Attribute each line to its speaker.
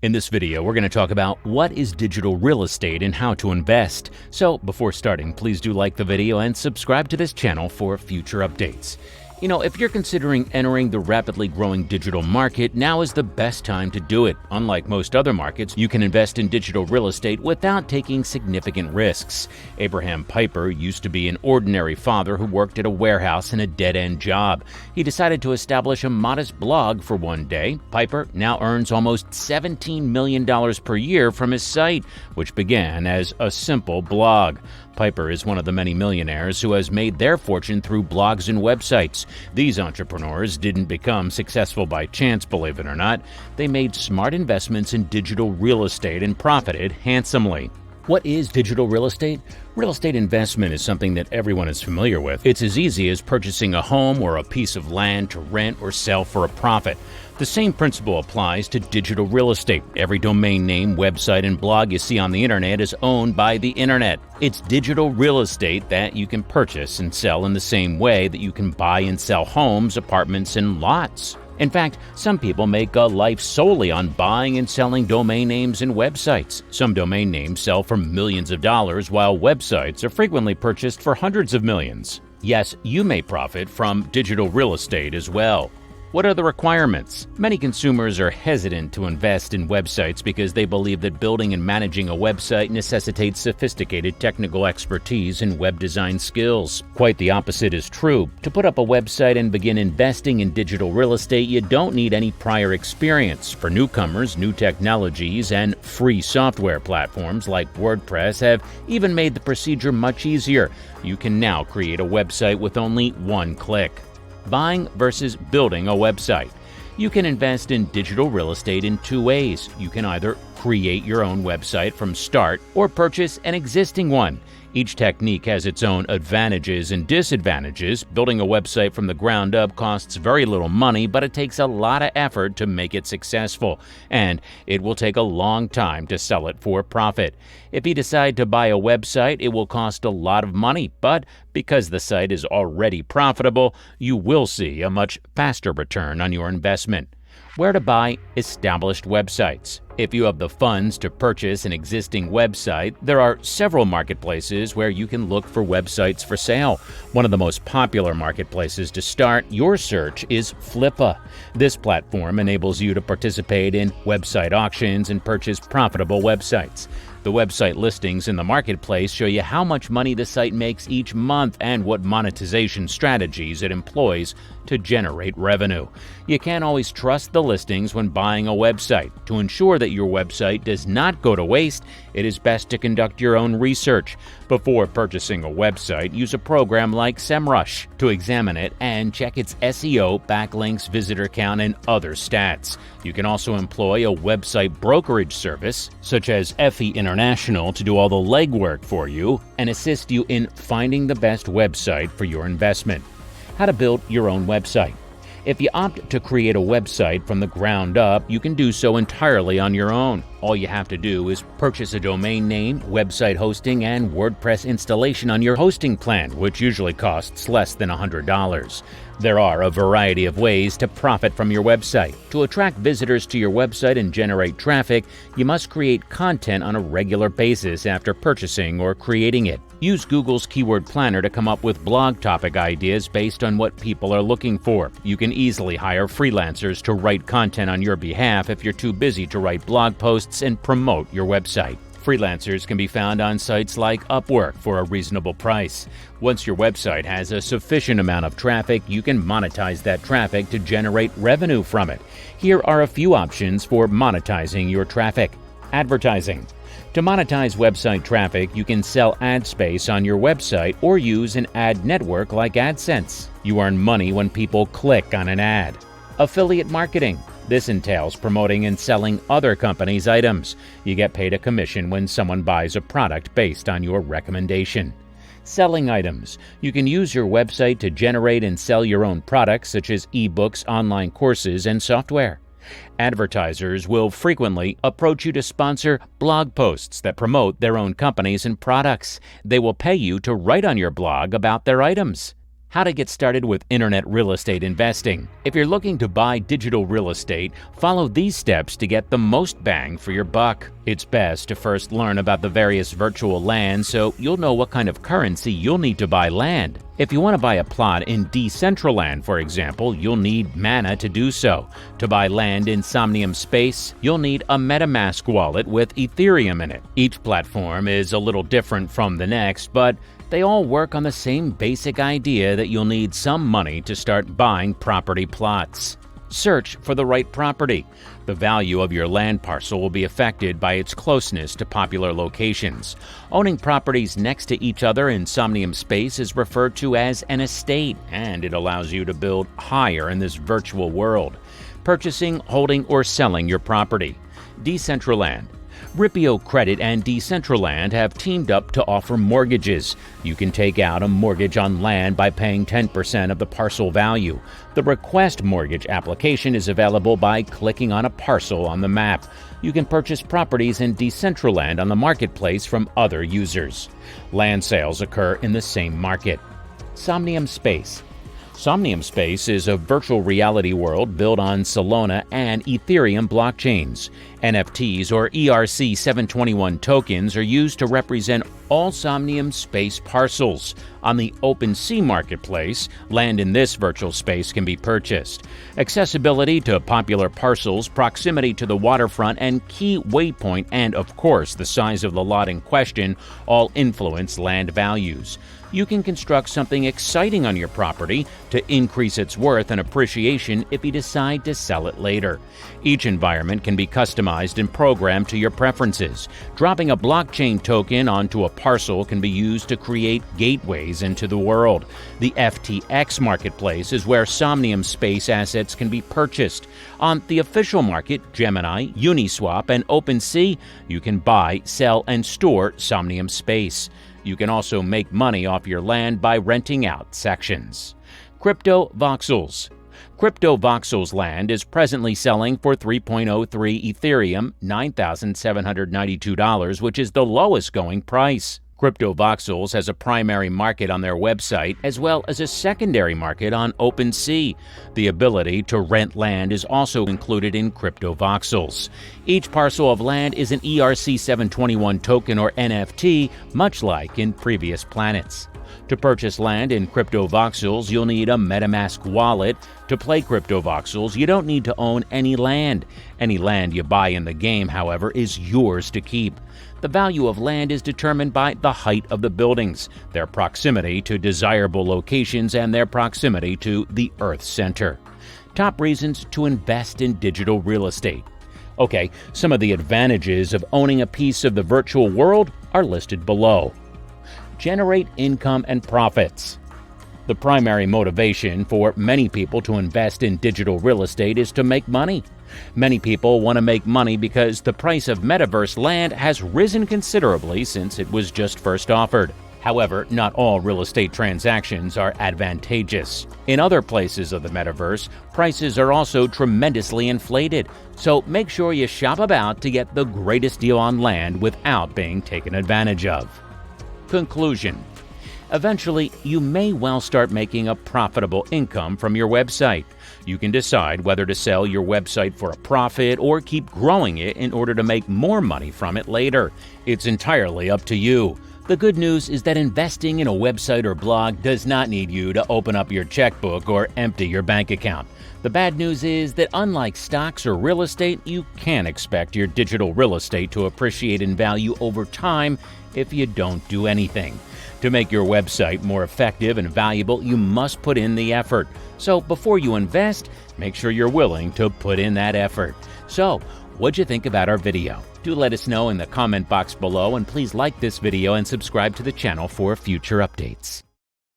Speaker 1: In this video, we're going to talk about what is digital real estate and how to invest. So before starting, please do like the video and subscribe to this channel for future updates. If you're considering entering the rapidly growing digital market, now is the best time to do it. Unlike most other markets, you can invest in digital real estate without taking significant risks. Abraham Piper used to be an ordinary father who worked at a warehouse in a dead-end job. He decided to establish a modest blog for one day. Piper now earns almost $17 million per year from his site, which began as a simple blog. Piper is one of the many millionaires who has made their fortune through blogs and websites. These entrepreneurs didn't become successful by chance, believe it or not. They made smart investments in digital real estate and profited handsomely. What is digital real estate? Real estate investment is something that everyone is familiar with. It's as easy as purchasing a home or a piece of land to rent or sell for a profit. The same principle applies to digital real estate. Every domain name, website, and blog you see on the internet is owned by the internet. It's digital real estate that you can purchase and sell in the same way that you can buy and sell homes, apartments, and lots. In fact, some people make a life solely on buying and selling domain names and websites. Some domain names sell for millions of dollars, while websites are frequently purchased for hundreds of millions. Yes, you may profit from digital real estate as well. What are the requirements? Many consumers are hesitant to invest in websites because they believe that building and managing a website necessitates sophisticated technical expertise and web design skills. Quite the opposite is true. To put up a website and begin investing in digital real estate, you don't need any prior experience. For newcomers, new technologies and free software platforms like WordPress have even made the procedure much easier. You can now create a website with only one click. Buying versus building a website. You can invest in digital real estate in two ways. You can either create your own website from start or purchase an existing one. Each technique has its own advantages and disadvantages. Building a website from the ground up costs very little money, but it takes a lot of effort to make it successful, and it will take a long time to sell it for profit. If you decide to buy a website, it will cost a lot of money, but because the site is already profitable, you will see a much faster return on your investment. Where to buy established websites. If you have the funds to purchase an existing website, there are several marketplaces where you can look for websites for sale. One of the most popular marketplaces to start your search is Flippa. This platform enables you to participate in website auctions and purchase profitable websites. The website listings in the marketplace show you how much money the site makes each month and what monetization strategies it employs to generate revenue. You can't always trust the listings when buying a website. To ensure that your website does not go to waste, it is best to conduct your own research. Before purchasing a website, use a program like SEMrush to examine it and check its SEO, backlinks, visitor count, and other stats. You can also employ a website brokerage service, such as FE International, to do all the legwork for you and assist you in finding the best website for your investment. How to build your own website. If you opt to create a website from the ground up, you can do so entirely on your own. All you have to do is purchase a domain name, website hosting, and WordPress installation on your hosting plan, which usually costs less than $100. There are a variety of ways to profit from your website. To attract visitors to your website and generate traffic, you must create content on a regular basis after purchasing or creating it. Use Google's Keyword Planner to come up with blog topic ideas based on what people are looking for. You can easily hire freelancers to write content on your behalf if you're too busy to write blog posts and promote your website. Freelancers can be found on sites like Upwork for a reasonable price. Once your website has a sufficient amount of traffic, you can monetize that traffic to generate revenue from it. Here are a few options for monetizing your traffic. Advertising. To monetize website traffic, you can sell ad space on your website or use an ad network like AdSense. You earn money when people click on an ad. Affiliate marketing. This entails promoting and selling other companies' items. You get paid a commission when someone buys a product based on your recommendation. Selling items. You can use your website to generate and sell your own products such as ebooks, online courses, and software. Advertisers will frequently approach you to sponsor blog posts that promote their own companies and products. They will pay you to write on your blog about their items. How to get started with internet real estate investing. If you're looking to buy digital real estate, follow these steps to get the most bang for your buck. It's best to first learn about the various virtual lands so you'll know what kind of currency you'll need to buy land. If you want to buy a plot in Decentraland, for example, you'll need Mana to do so. To buy land in Somnium Space, you'll need a MetaMask wallet with Ethereum in it. Each platform is a little different from the next, but they all work on the same basic idea that you'll need some money to start buying property plots. Search for the right property. The value of your land parcel will be affected by its closeness to popular locations. Owning properties next to each other in Somnium Space is referred to as an estate, and it allows you to build higher in this virtual world. Purchasing, holding, or selling your property. Decentraland. Ripio Credit and Decentraland have teamed up to offer mortgages. You can take out a mortgage on land by paying 10% of the parcel value. The request mortgage application is available by clicking on a parcel on the map. You can purchase properties in Decentraland on the marketplace from other users. Land sales occur in the same market. Somnium Space. Somnium Space is a virtual reality world built on Solana and Ethereum blockchains. NFTs or ERC-721 tokens are used to represent all Somnium Space parcels. On the OpenSea marketplace, land in this virtual space can be purchased. Accessibility to popular parcels, proximity to the waterfront and key waypoint, and of course the size of the lot in question all influence land values. You can construct something exciting on your property to increase its worth and appreciation if you decide to sell it later. Each environment can be customized and programmed to your preferences. Dropping a blockchain token onto a parcel can be used to create gateways into the world. The FTX marketplace is where Somnium Space assets can be purchased. On the official market, Gemini, Uniswap, and OpenSea, you can buy, sell, and store Somnium Space. You can also make money off your land by renting out sections. Crypto Voxels. Crypto Voxels land is presently selling for 3.03 Ethereum, $9,792, which is the lowest going price. Crypto Voxels has a primary market on their website as well as a secondary market on OpenSea. The ability to rent land is also included in Crypto Voxels. Each parcel of land is an ERC-721 token or NFT, much like in previous planets. To purchase land in Crypto Voxels, you'll need a MetaMask wallet. To play Crypto Voxels, you don't need to own any land. Any land you buy in the game, however, is yours to keep. The value of land is determined by the height of the buildings, their proximity to desirable locations, and their proximity to the Earth's center. Top reasons to invest in digital real estate. Okay, some of the advantages of owning a piece of the virtual world are listed below. Generate income and profits. The primary motivation for many people to invest in digital real estate is to make money. Many people want to make money because the price of metaverse land has risen considerably since it was just first offered. However, not all real estate transactions are advantageous. In other places of the metaverse, prices are also tremendously inflated, so make sure you shop about to get the greatest deal on land without being taken advantage of. Conclusion. Eventually, you may well start making a profitable income from your website. You can decide whether to sell your website for a profit or keep growing it in order to make more money from it later. It's entirely up to you. The good news is that investing in a website or blog does not need you to open up your checkbook or empty your bank account. The bad news is that unlike stocks or real estate, you can expect your digital real estate to appreciate in value over time if you don't do anything. To make your website more effective and valuable, you must put in the effort. So before you invest, make sure you're willing to put in that effort. So, what'd you think about our video? Do let us know in the comment box below, and please like this video and subscribe to the channel for future updates.